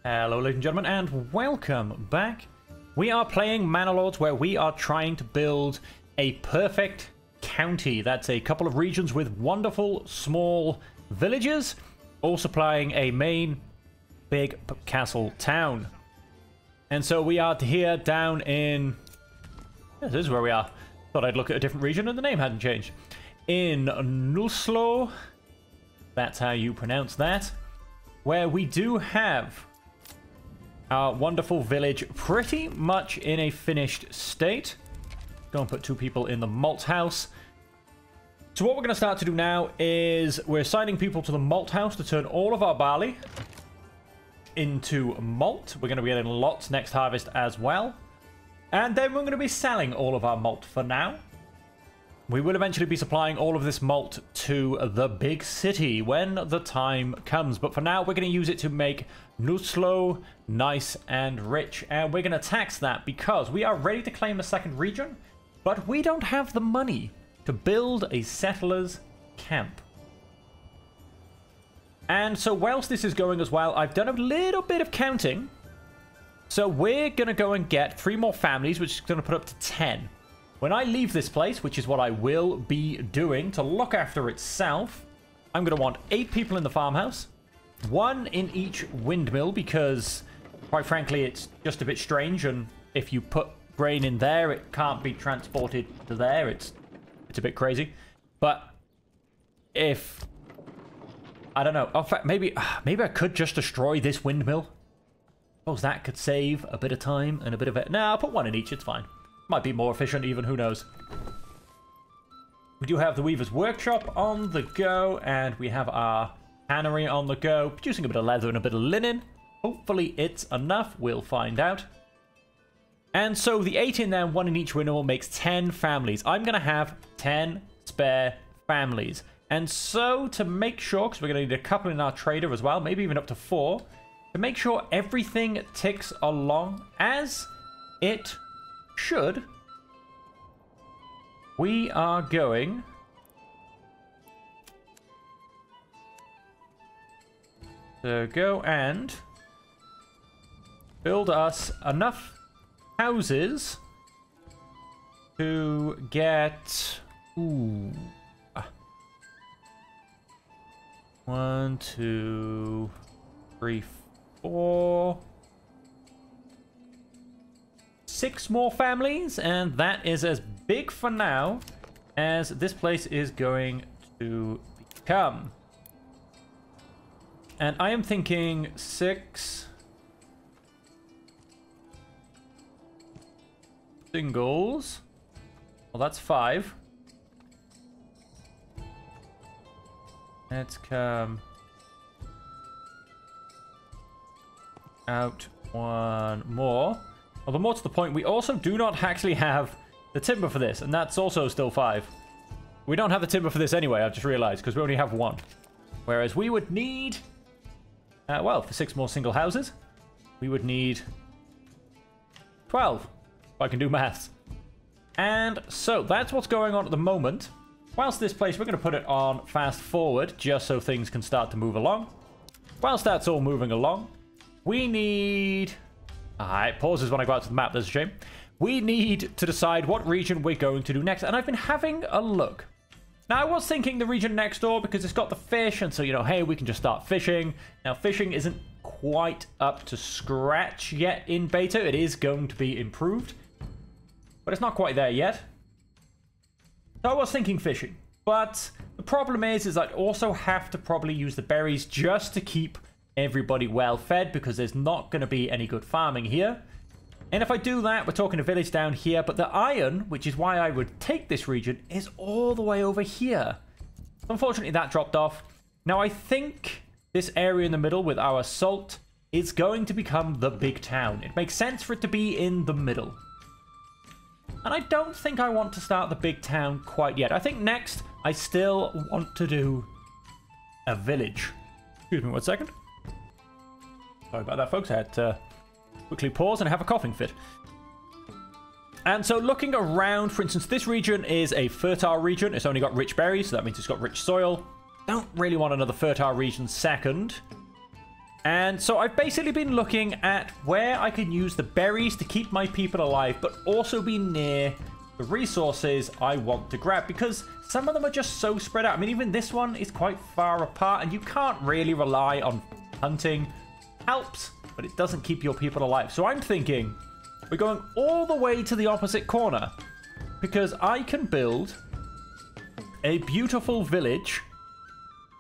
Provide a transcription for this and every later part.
Hello ladies and gentlemen, and welcome back. We are playing Manor, where we are trying to build a perfect county. That's a couple of regions with wonderful small villages, all supplying a main big castle town. And so we are here down in... This is where we are. Thought I'd look at a different region and the name hadn't changed. In Nuslo, that's how you pronounce that, where we do have our wonderful village pretty much in a finished state. Go and put 2 people in the malt house. So what we're going to start to do now is we're assigning people to the malt house to turn all of our barley into malt. We're going to be getting lots next harvest as well. And then we're going to be selling all of our malt for now. We will eventually be supplying all of this malt to the big city when the time comes. But for now, we're going to use it to make Nuslo nice and rich. And we're going to tax that because we are ready to claim a second region, but we don't have the money to build a settlers camp. And so whilst this is going as well, I've done a little bit of counting. So we're going to go and get 3 more families, which is going to put up to 10. When I leave this place, which is what I will be doing to look after itself, I'm going to want 8 people in the farmhouse, 1 in each windmill, because quite frankly, it's just a bit strange. And if you put grain in there, it can't be transported to there. It's a bit crazy. But if... I don't know. In fact, maybe I could just destroy this windmill. Suppose that could save a bit of time and a bit of it. Nah, I'll put 1 in each. It's fine. Might be more efficient even, who knows. We do have the Weaver's Workshop on the go, and we have our tannery on the go, producing a bit of leather and a bit of linen. Hopefully it's enough, we'll find out. And so the 8 in there, 1 in each windmill makes 10 families. I'm going to have 10 spare families. And so to make sure, because we're going to need a couple in our trader as well, maybe even up to 4, to make sure everything ticks along as it should, we are going to go and build us enough houses to get 1, 2, 3, 4, 6 more families, and that is as big for now as this place is going to become. And I am thinking 6 singles. Well, that's 5. Let's come out 1 more. Although more to the point, we also do not actually have the timber for this, and that's also still 5. We don't have the timber for this anyway, I've just realized, because we only have 1. Whereas we would need, well, for 6 more single houses, we would need 12, if I can do maths. And so that's what's going on at the moment. Whilst this place, we're going to put it on fast forward, just so things can start to move along. Whilst that's all moving along, we need... it pauses when I go out to the map, that's a shame. We need to decide what region we're going to do next, and I've been having a look. Now, I was thinking the region next door because it's got the fish, and so, you know, hey, we can just start fishing. Now, fishing isn't quite up to scratch yet in beta. It is going to be improved, but it's not quite there yet. So I was thinking fishing, but the problem is I'd also have to probably use the berries just to keep everybody well fed, because there's not going to be any good farming here. And if I do that, we're talking a village down here, but the iron, which is why I would take this region, is all the way over here. Unfortunately, that dropped off. Now, I think this area in the middle with our salt is going to become the big town. It makes sense for it to be in the middle. And I don't think I want to start the big town quite yet. I think next, I still want to do a village. Excuse me 1 second. Sorry about that, folks. I had to quickly pause and have a coughing fit. And so looking around, for instance, this region is a fertile region. It's only got rich berries, so that means it's got rich soil. Don't really want another fertile region second. And so I've basically been looking at where I can use the berries to keep my people alive, but also be near the resources I want to grab, because some of them are just so spread out. I mean, even this one is quite far apart, and you can't really rely on hunting. Helps, but it doesn't keep your people alive. So I'm thinking we're going all the way to the opposite corner, because I can build a beautiful village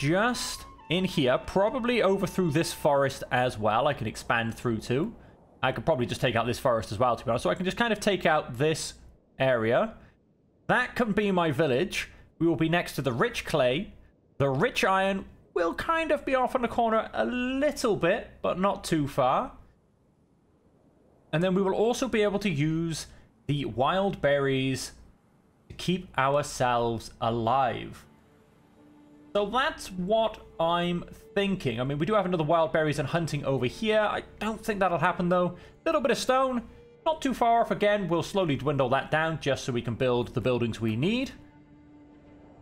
just in here, probably over through this forest as well. I can expand through too. I could probably just take out this forest as well, to be honest. So I can just kind of take out this area. That can be my village. We will be next to the rich clay. The rich iron will kind of be off in the corner a little bit, but not too far. And then we will also be able to use the wild berries to keep ourselves alive. So that's what I'm thinking. I mean, we do have another wild berries and hunting over here. I don't think that'll happen, though. A little bit of stone. Not too far off again. We'll slowly dwindle that down just so we can build the buildings we need.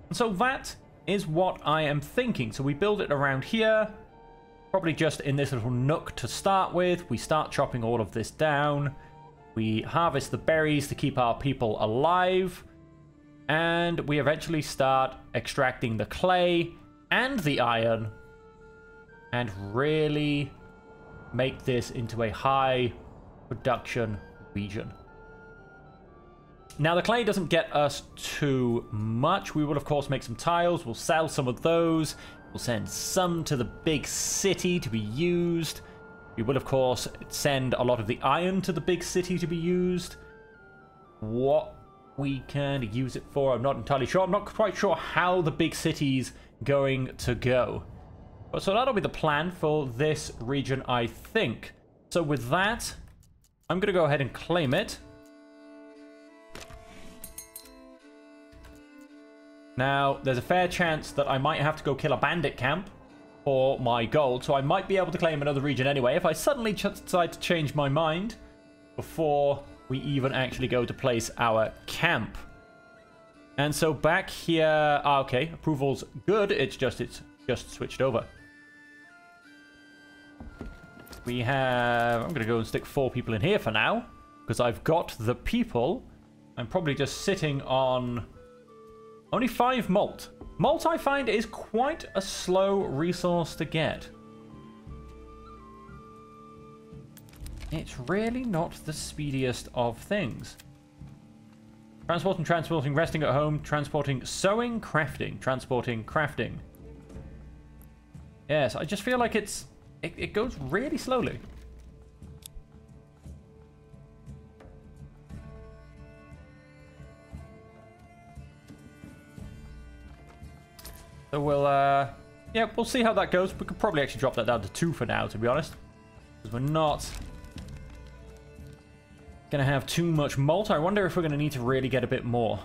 And so that is what I am thinking. So we build it around here. Probably just in this little nook to start with. We start chopping all of this down. We harvest the berries to keep our people alive. And we eventually start extracting the clay and the iron and really make this into a high production region. Now, the clay doesn't get us too much. We will, of course, make some tiles. We'll sell some of those. We'll send some to the big city to be used. We will, of course, send a lot of the iron to the big city to be used. What we can use it for, I'm not entirely sure. I'm not quite sure how the big city's going to go. But so that'll be the plan for this region, I think. So with that, I'm going to go ahead and claim it. Now, there's a fair chance that I might have to go kill a bandit camp for my gold, so I might be able to claim another region anyway if I suddenly decide to change my mind before we even actually go to place our camp. And so back here, okay, approval's good. It's just switched over. We have, I'm going to go and stick 4 people in here for now, because I've got the people. I'm probably just sitting on only 5 malt. Malt, I find, is quite a slow resource to get. It's really not the speediest of things. Transporting, resting at home, transporting, sewing, crafting, transporting, crafting. Yes, I just feel like it goes really slowly. So we'll, yeah, we'll see how that goes. We could probably actually drop that down to 2 for now, to be honest. Because we're not going to have too much malt. I wonder if we're going to need to really get a bit more.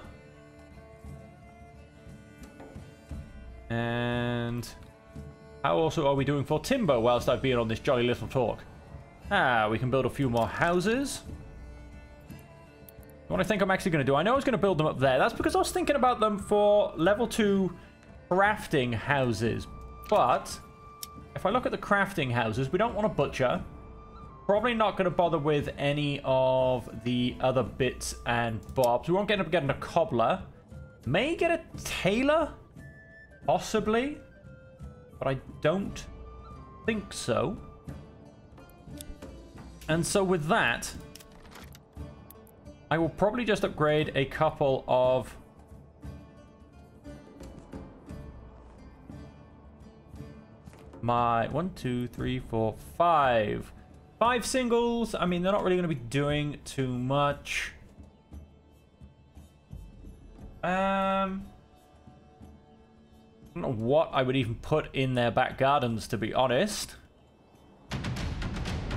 And how also are we doing for timber whilst I've been on this jolly little talk? We can build a few more houses. What I think I'm actually going to do, I know I was going to build them up there. That's because I was thinking about them for level 2 crafting houses. But if I look at the crafting houses, we don't want a butcher. Probably not going to bother with any of the other bits and bobs. We won't end up getting a cobbler. May get a tailor, possibly, but I don't think so. And so with that, I will probably just upgrade a couple of my 1, 2, 3, 4, 5. 5 singles. I mean, they're not really going to be doing too much. I don't know what I would even put in their back gardens, to be honest.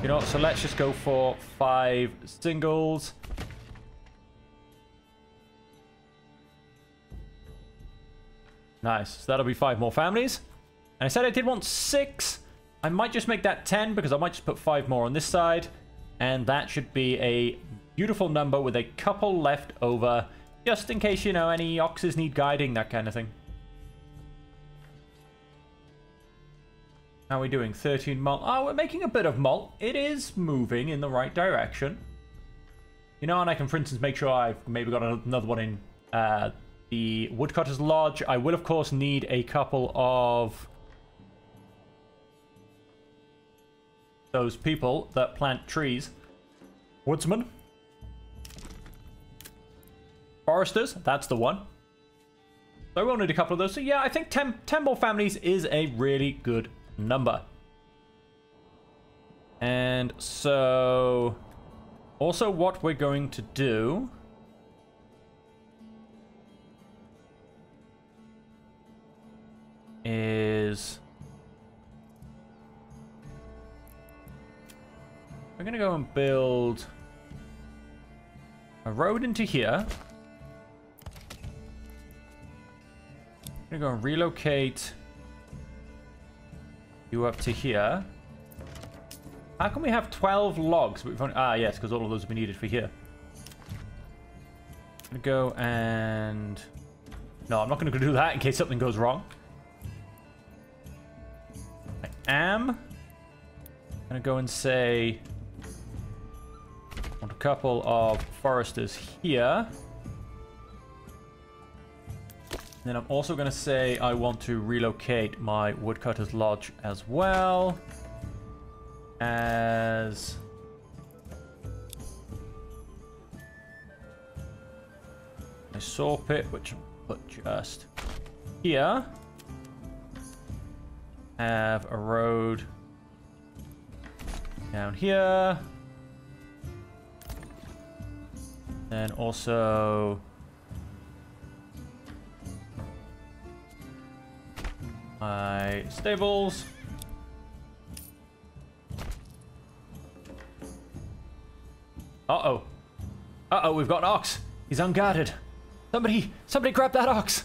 You know, so let's just go for 5 singles. Nice. So that'll be 5 more families. And I said I did want 6. I might just make that 10 because I might just put 5 more on this side. And that should be a beautiful number with a couple left over. Just in case, you know, any oxes need guiding, that kind of thing. How are we doing? 13 malt. Oh, we're making a bit of malt. It is moving in the right direction. You know, and I can, for instance, make sure I've maybe got another one in the Woodcutter's Lodge. I will, of course, need a couple of those people that plant trees. Woodsmen. Foresters, that's the one. So I will need a couple of those. So yeah, I think 10 more families is a really good number. And so also what we're going to do is we're going to go and build a road into here. I'm going to go and relocate you up to here. How can we have 12 logs? We've only, yes, because all of those will be needed for here. I'm going to go and... No, I'm not going to do that in case something goes wrong. I am going to go and say... I want a couple of foresters here. And then I'm also going to say I want to relocate my Woodcutter's Lodge as well. As a saw pit, which I'll put just here. Have a road down here. And also my stables. Uh-oh. Uh-oh, we've got an ox. He's unguarded. Somebody grab that ox.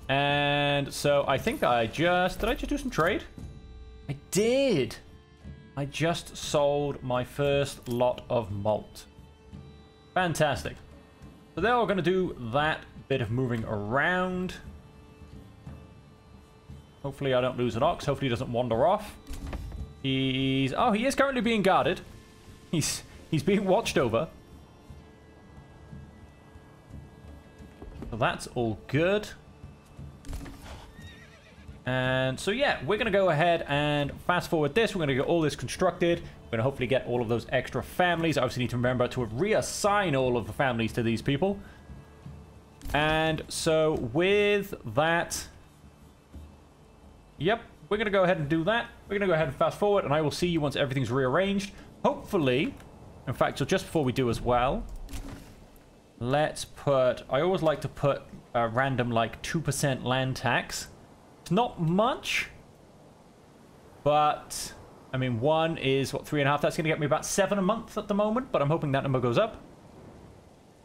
And so I think did I just do some trade? I did. I just sold my first lot of malt. Fantastic. So they're all going to do that bit of moving around. Hopefully I don't lose an ox. Hopefully he doesn't wander off. He is currently being guarded. He's being watched over. So that's all good. And so yeah, we're going to go ahead and fast forward this. We're going to get all this constructed. We're going to hopefully get all of those extra families. I obviously need to remember to reassign all of the families to these people. And so with that... Yep, we're going to go ahead and do that. We're going to go ahead and fast forward, and I will see you once everything's rearranged. Hopefully, in fact, so just before we do as well, let's put... I always like to put a random, like, 2% land tax. It's not much, but, I mean, one is, what, 3.5? That's going to get me about 7 a month at the moment, but I'm hoping that number goes up.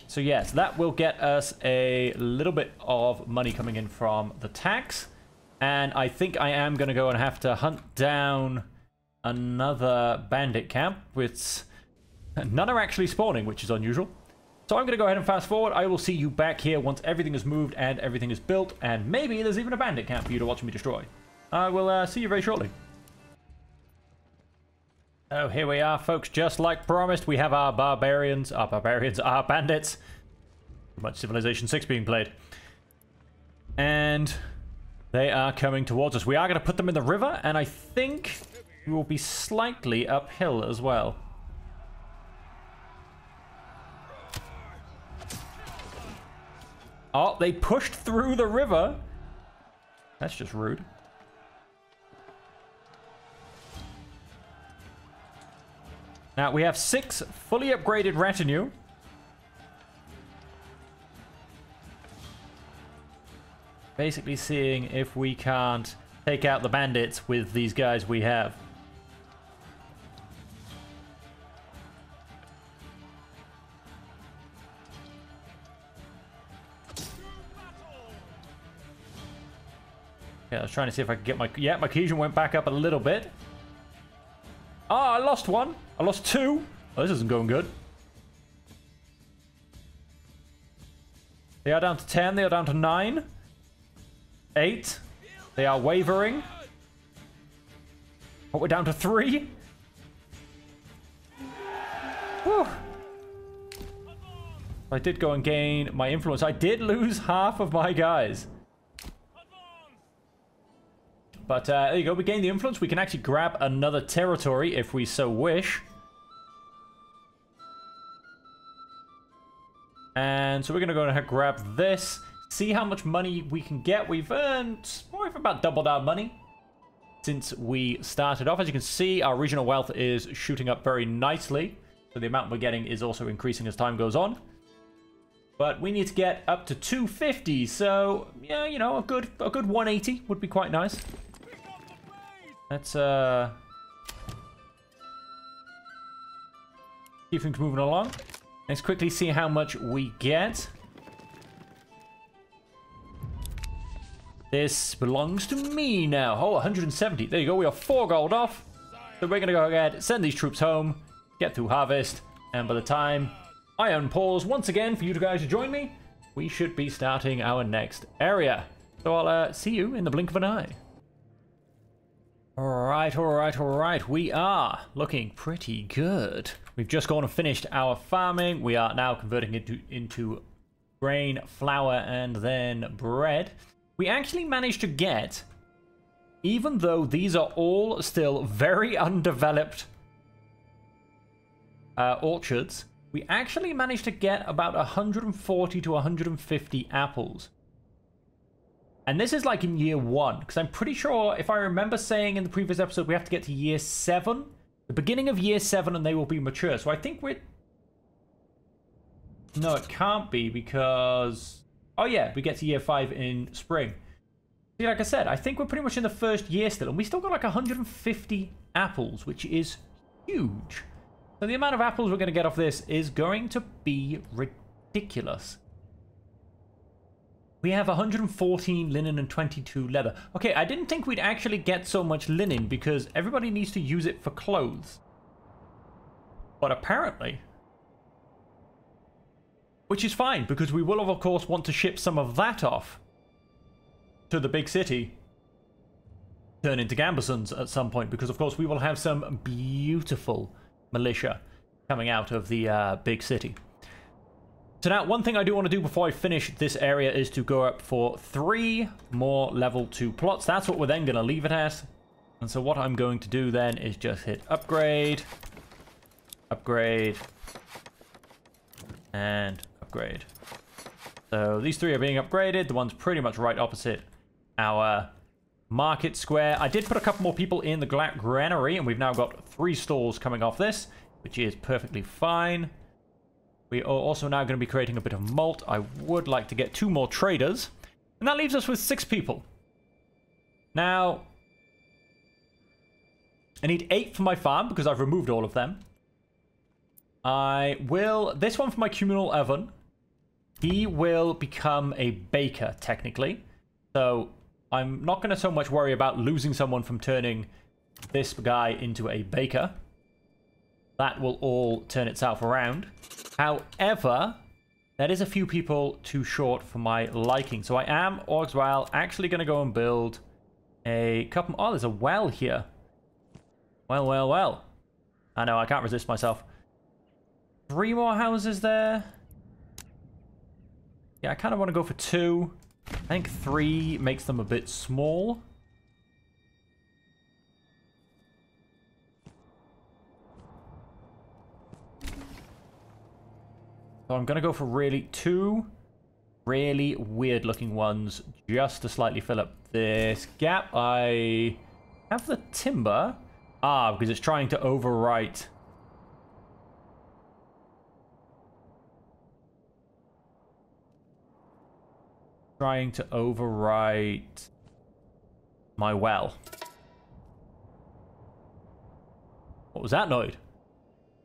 So, yes, that will get us a little bit of money coming in from the tax. And I think I am going to go and have to hunt down another bandit camp, which none are actually spawning, which is unusual. So I'm going to go ahead and fast forward. I will see you back here once everything is moved and everything is built. And maybe there's even a bandit camp for you to watch me destroy. I will see you very shortly. Oh, here we are, folks. Just like promised, we have our bandits. Too much Civilization 6 being played. And... they are coming towards us. We are going to put them in the river, and I think we will be slightly uphill as well. Oh, they pushed through the river. That's just rude. Now, we have 6 fully upgraded retinue. Basically seeing if we can't take out the bandits with these guys we have. Yeah, I was trying to see if I could get my... Yeah, my cohesion went back up a little bit. Oh, I lost one. I lost 2. Oh, this isn't going good. They are down to 10. They are down to 9. 8. They are wavering. But we're down to 3. Whew. I did go and gain my influence. I did lose half of my guys. But there you go. We gained the influence. We can actually grab another territory if we so wish. And so we're going to go ahead and grab this. See how much money we can get. We've about doubled our money since we started off. As you can see, our regional wealth is shooting up very nicely. So the amount we're getting is also increasing as time goes on. But we need to get up to 250. So, yeah, you know, a good 180 would be quite nice. Let's keep things moving along. Let's quickly see how much we get. This belongs to me now. Oh, 170. There you go. We are 4 gold off. So we're going to go ahead, send these troops home, get through harvest, and by the time I unpause once again for you guys to join me, we should be starting our next area. So I'll see you in the blink of an eye. Alright, alright, alright. We are looking pretty good. We've just gone and finished our farming. We are now converting it into grain, flour, and then bread. We actually managed to get, even though these are all still very undeveloped orchards, we actually managed to get about 140 to 150 apples. And this is like in year 1, because I'm pretty sure, if I remember saying in the previous episode, we have to get to year 7. The beginning of year 7 and they will be mature. So I think we're... No, it can't be because... Oh yeah, we get to year 5 in spring. See, like I said, I think we're pretty much in the first year still. And we still got like 150 apples, which is huge. So the amount of apples we're going to get off this is going to be ridiculous. We have 114 linen and 22 leather. Okay, I didn't think we'd actually get so much linen because everybody needs to use it for clothes. But apparently... Which is fine, because we will, of course, want to ship some of that off to the big city. Turn into gambesons at some point, because, of course, we will have some beautiful militia coming out of the big city. So now, one thing I do want to do before I finish this area is to go up for 3 more level 2 plots. That's what we're then going to leave it at. And so what I'm going to do then is just hit upgrade, upgrade, and upgrade. So these 3 are being upgraded. The one's pretty much right opposite our market square. I did put a couple more people in the granary, and we've now got 3 stalls coming off this, which is perfectly fine. We are also now going to be creating a bit of malt. I would like to get 2 more traders, and that leaves us with 6 people. Now, I need 8 for my farm because I've removed all of them. I will... This one for my communal oven. He will become a baker, technically. So I'm not going to so much worry about losing someone from turning this guy into a baker. That will all turn itself around. However, that is a few people too short for my liking. So I am, actually going to go and build a couple... Oh, there's a well here. Well, well, well. I know, I can't resist myself. 3 more houses there. Yeah, I kind of want to go for 2. I think 3 makes them a bit small. So I'm going to go for really 2 really weird looking ones just to slightly fill up this gap. I have the timber. Ah, because it's trying to overwrite. Trying to overwrite my well. What was that noise?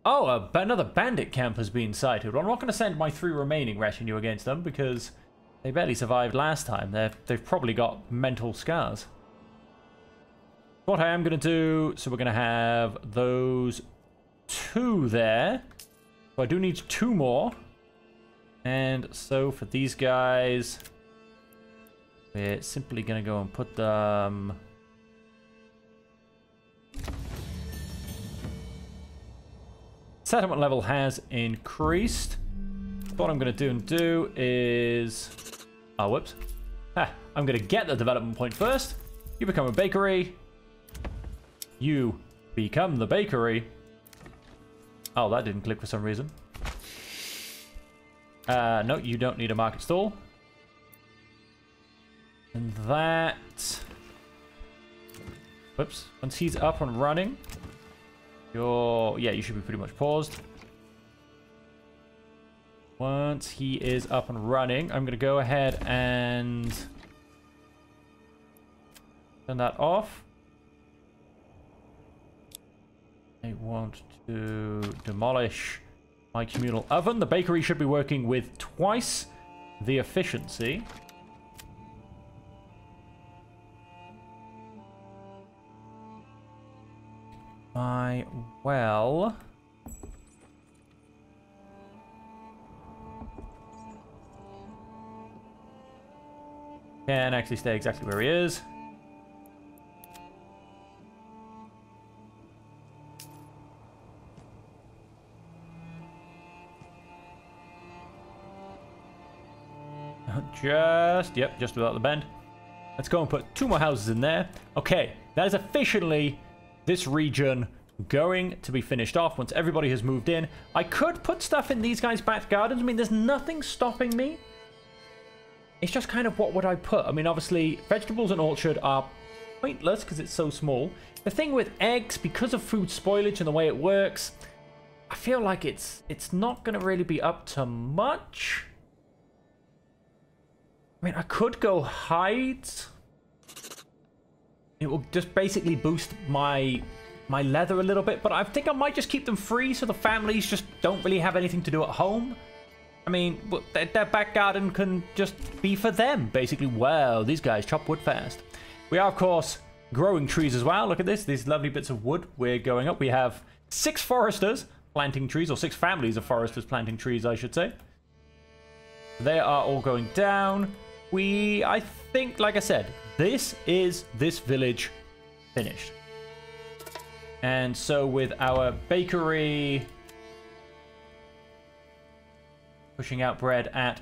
Oh, another bandit camp has been sighted. Well, I'm not going to send my 3 remaining retinue against them because they barely survived last time. They've probably got mental scars. What I am going to do, so we're going to have those 2 there. So I do need 2 more. And so for these guys... We're simply going to go and put them... Settlement level has increased. What I'm going to do is... Oh, whoops. I'm going to get the development point first. You become a bakery. You become the bakery. Oh, that didn't click for some reason. No, you don't need a market stall. And that... Whoops. Once he's up and running, yeah, you should be pretty much paused. Once he is up and running, I'm going to go ahead and turn that off. I want to demolish my communal oven. The bakery should be working with twice the efficiency. My well... can actually stay exactly where he is. Just without the bend. Let's go and put 2 more houses in there. Okay, that is officially this region going to be finished off once everybody has moved in. I could put stuff in these guys' back gardens. I mean, there's nothing stopping me. It's just kind of what would I put? I mean, obviously, vegetables and orchard are pointless because it's so small. The thing with eggs, because of food spoilage and the way it works, I feel like it's not going to really be up to much. I mean, I could go hides. It will just basically boost my leather a little bit, but I think I might just keep them free so the families just don't really have anything to do at home. I mean, their back garden can just be for them, basically. Wow, these guys chop wood fast. We are, of course, growing trees as well. Look at this, these lovely bits of wood we're going up. We have 6 foresters planting trees, or 6 families of foresters planting trees, I should say. They are all going down. I think, like I said, this village finished. And so with our bakery pushing out bread at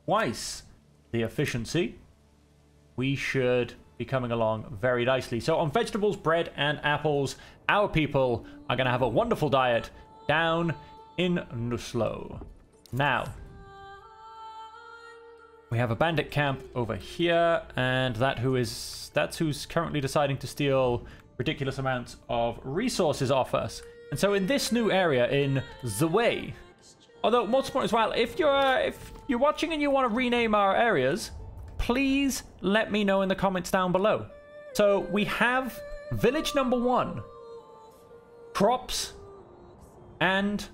twice the efficiency, we should be coming along very nicely. So on vegetables, bread, and apples, our people are going to have a wonderful diet down in Nuslo. Now, we have a bandit camp over here, and that's who's currently deciding to steal ridiculous amounts of resources off us. And so in this new area in Zway, although most important as well, if you're watching and you want to rename our areas, please let me know in the comments down below. So we have village number 1, crops and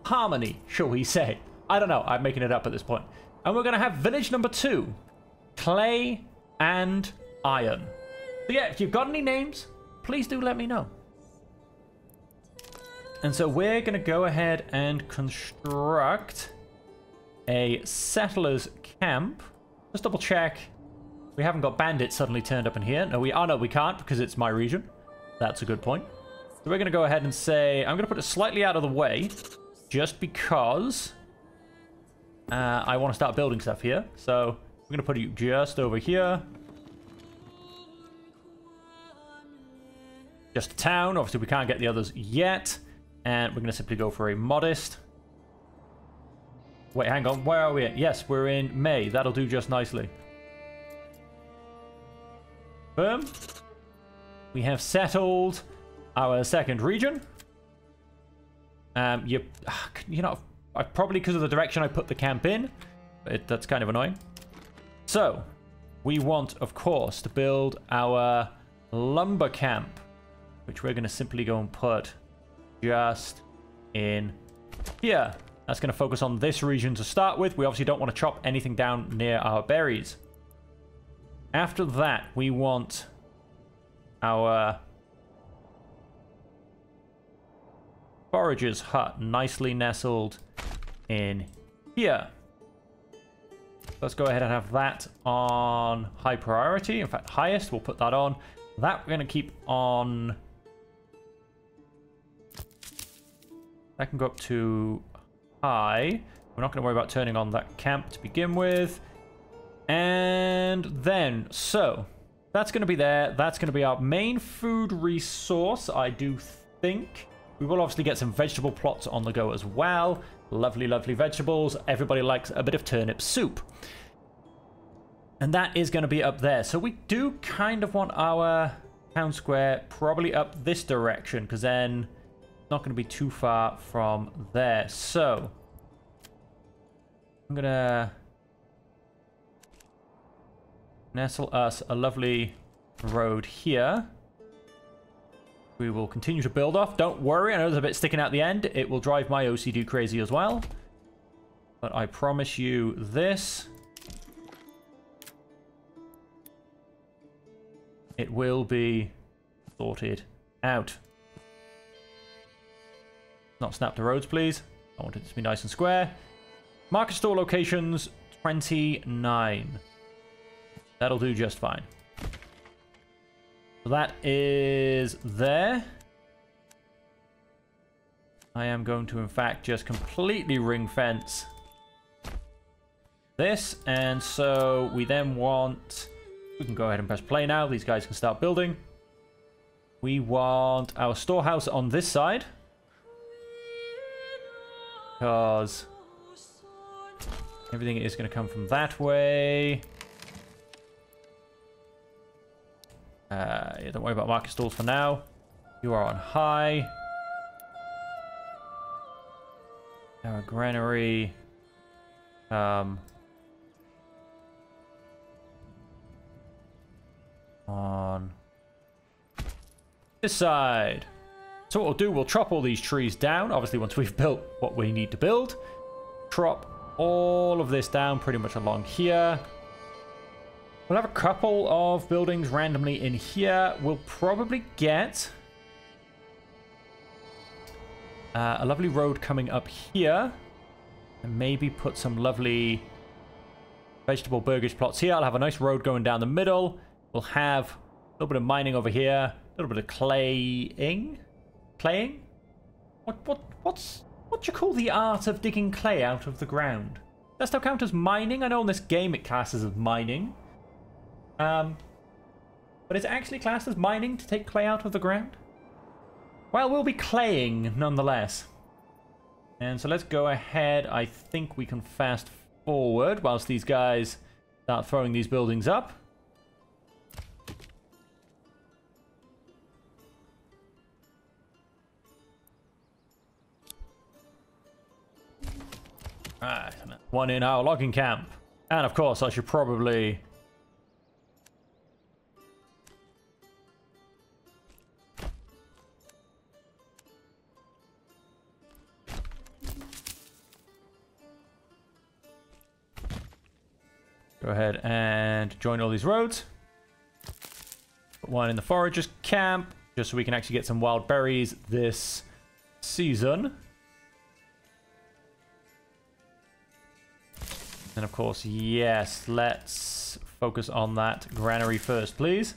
harmony, shall we say. I don't know, I'm making it up at this point. And we're going to have village number 2, clay and iron. So yeah, if you've got any names, please do let me know. And so we're going to go ahead and construct a settlers camp. Just double check. We haven't got bandits suddenly turned up in here. No, we can't because it's my region. That's a good point. So we're going to go ahead and say, I'm going to put it slightly out of the way just because I want to start building stuff here. So we're going to put you just over here. Just a town. Obviously, we can't get the others yet. And we're going to simply go for a modest. Wait, hang on. Where are we at? Yes, we're in May. That'll do just nicely. Boom. We have settled our second region. You know, probably because of the direction I put the camp in. That's kind of annoying. So, we want, of course, to build our lumber camp, which we're going to simply go and put just in here. That's going to focus on this region to start with. We obviously don't want to chop anything down near our berries. After that, we want our forager's hut nicely nestled in here. Let's go ahead and have that on high priority. In fact, highest. We'll put that on. That we're going to keep on. That can go up to high. We're not going to worry about turning on that camp to begin with. And then, so that's going to be there. That's going to be our main food resource, I do think. We will obviously get some vegetable plots on the go as well. Lovely, lovely vegetables. Everybody likes a bit of turnip soup. And that is going to be up there. So we do kind of want our town square probably up this direction, because then it's not going to be too far from there. So I'm going to nestle us a lovely road here. We will continue to build off. Don't worry, I know there's a bit sticking out the end. It will drive my OCD crazy as well. But I promise you this. It will be sorted out. Not snap the roads, please. I want it to be nice and square. Market store locations, 29. That'll do just fine. So that is there. I am going to, in fact, just completely ring fence this. And so we then want... We can go ahead and press play now. These guys can start building. We want our storehouse on this side, because everything is going to come from that way. Yeah, don't worry about market stalls for now. You are on high. Our granary. On this side. So what we'll do, we'll chop all these trees down. Obviously, once we've built what we need to build. Chop all of this down pretty much along here. We'll have a couple of buildings randomly in here. We'll probably get a lovely road coming up here. And maybe put some lovely vegetable burgage plots here. I'll have a nice road going down the middle. We'll have a little bit of mining over here. A little bit of claying? Claying? What do you call the art of digging clay out of the ground? Does that count as mining? I know in this game it classes as mining. But is it actually classed as mining to take clay out of the ground? Well, we'll be claying nonetheless. And so let's go ahead. I think we can fast forward whilst these guys start throwing these buildings up. Right, one in our logging camp. And of course, I should probably... go ahead and join all these roads. Put one in the foragers camp, just so we can actually get some wild berries this season. And of course, yes, let's focus on that granary first, please.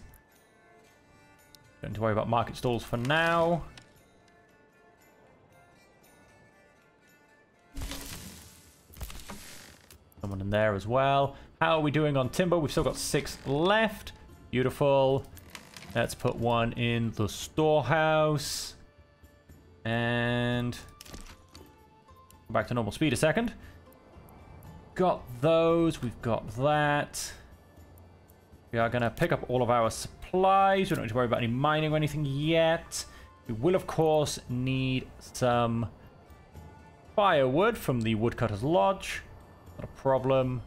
Don't need to worry about market stalls for now. Someone in there as well. How are we doing on timber? We've still got 6 left. Beautiful. Let's put one in the storehouse. And go back to normal speed a second. Got those. We've got that. We are going to pick up all of our supplies. We don't need to worry about any mining or anything yet. We will, of course, need some firewood from the woodcutter's lodge. Not a problem.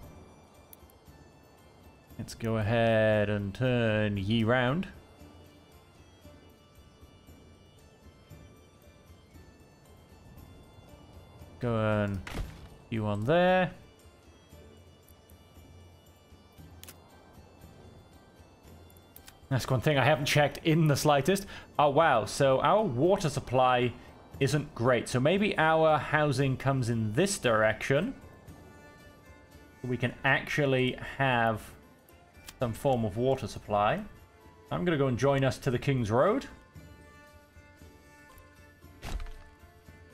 Let's go ahead and turn ye round. Go and you on there. That's one thing I haven't checked in the slightest. Oh, wow. So our water supply isn't great. So maybe our housing comes in this direction. We can actually have some form of water supply. I'm going to go and join us to the King's Road.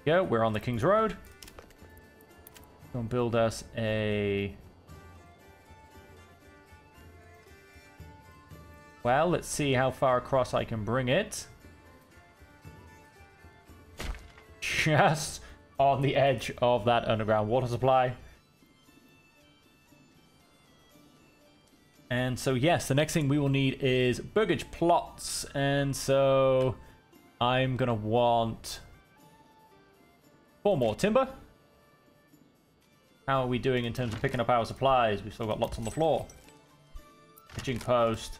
Yeah, we're on the King's Road. Go and build us a... Well, let's see how far across I can bring it. Just on the edge of that underground water supply. And so, yes, the next thing we will need is burgage plots. And so I'm going to want 4 more timber. How are we doing in terms of picking up our supplies? We've still got lots on the floor. Pitching post.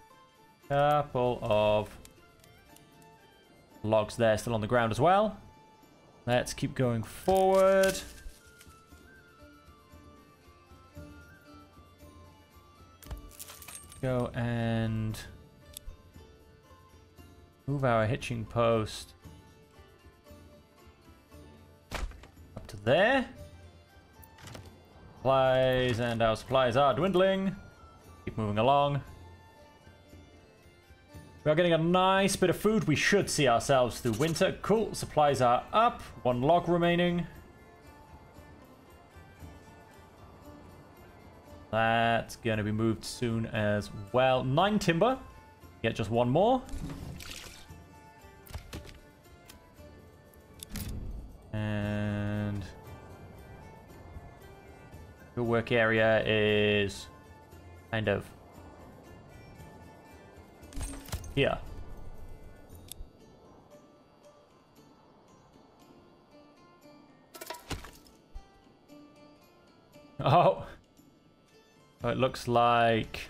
Couple of logs there still on the ground as well. Let's keep going forward. Go and move our hitching post up to there. Supplies, and our supplies are dwindling. Keep moving along. We are getting a nice bit of food. We should see ourselves through winter. Cool. Supplies are up. 1 log remaining. That's going to be moved soon as well. 9 timber. Get just 1 more. And your work area is kind of here. Oh. It looks like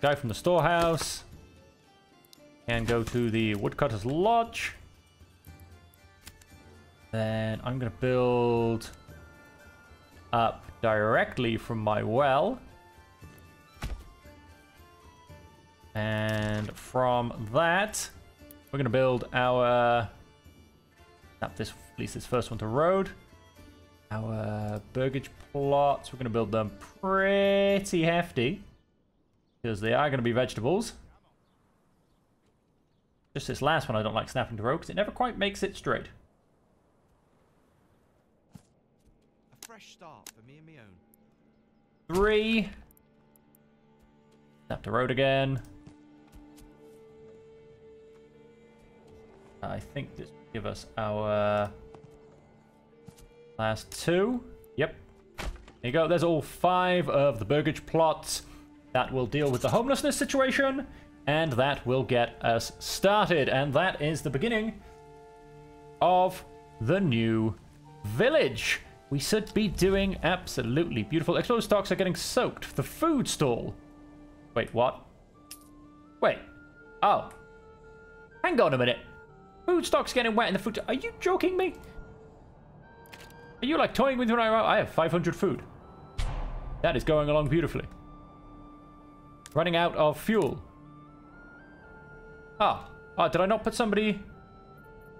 guy from the storehouse can go to the woodcutter's lodge. Then I'm going to build up directly from my well. And from that, we're going to build our... At least this first one to road. Our burgage plots, we're going to build them pretty hefty. Because they are going to be vegetables. Just this last one I don't like snapping to road because it never quite makes it straight. A fresh start for me and my own. 3. Snap to road again. I think this will give us our last 2. Yep. There you go. There's all 5 of the burgage plots. That will deal with the homelessness situation. And that will get us started. And that is the beginning of the new village. We should be doing absolutely beautiful. Explosive stocks are getting soaked. The food stall. Wait, what? Wait. Oh. Hang on a minute. Food stock's getting wet in the food. Are you joking me? Are you like toying with me right now? I have 500 food. That is going along beautifully. Running out of fuel. Ah. Oh, did I not put somebody...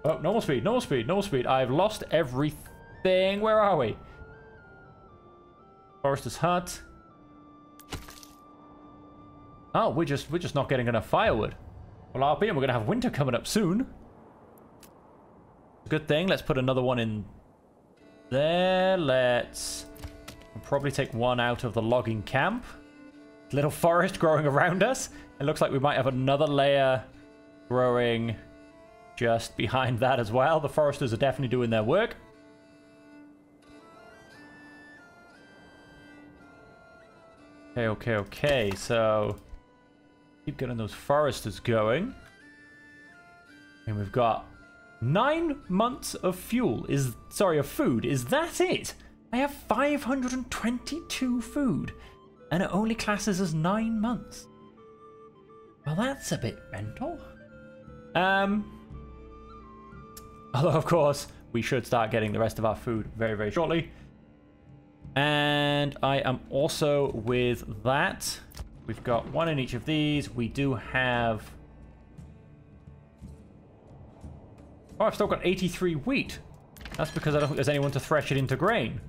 Oh, normal speed, normal speed, normal speed. I've lost everything. Where are we? Forester's hut. Oh, we're just not getting enough firewood. Well, I'll be, and we're going to have winter coming up soon. Good thing. Let's put another one in there. Let's probably take one out of the logging camp. Little forest growing around us. It looks like we might have another layer growing just behind that as well. The foresters are definitely doing their work. Okay. So keep getting those foresters going. And we've got 9 months of fuel. Of food. Is that it? I have 522 food. And it only classes as 9 months. Well, that's a bit mental. Although, of course, we should start getting the rest of our food very, very shortly. And I am also with that. We've got 1 in each of these. We do have... Oh, I've still got 83 wheat. That's because I don't think there's anyone to thresh it into grain.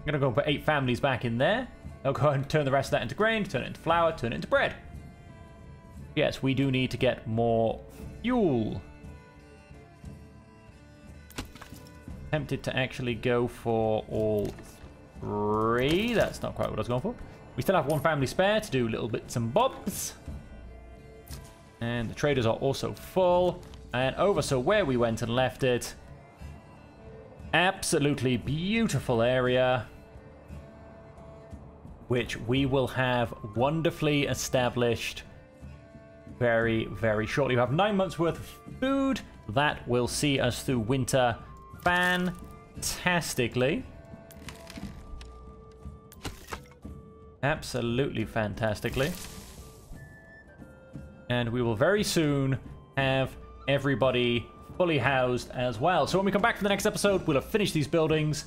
I'm going to go and put 8 families back in there. I'll go ahead and turn the rest of that into grain, turn it into flour, turn it into bread. Yes, we do need to get more fuel. Tempted to actually go for all 3. That's not quite what I was going for. We still have 1 family spare to do little bits and bobs. And the traders are also full. And over, so where we went and left it. Absolutely beautiful area. Which we will have wonderfully established very, very shortly. We have 9 months worth of food. That will see us through winter fantastically. Absolutely fantastically. And we will very soon have everybody fully housed as well. So when we come back for the next episode, we'll have finished these buildings.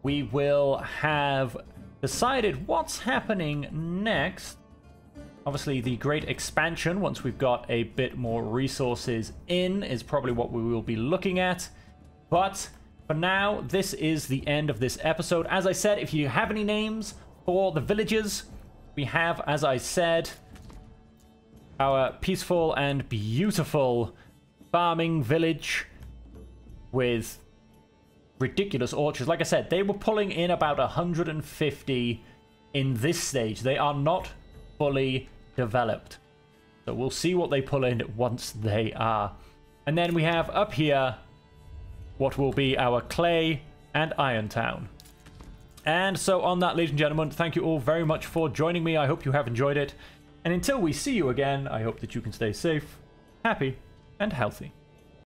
We will have decided what's happening next. Obviously, the great expansion, once we've got a bit more resources in, is probably what we will be looking at. But for now, this is the end of this episode. As I said, if you have any names for the villages, we have, as I said, our peaceful and beautiful farming village with ridiculous orchards. Like I said, they were pulling in about 150 in this stage. They are not fully developed. So we'll see what they pull in once they are. And then we have up here what will be our clay and iron town. And so on that, ladies and gentlemen, thank you all very much for joining me. I hope you have enjoyed it. And until we see you again, I hope that you can stay safe, happy, and healthy.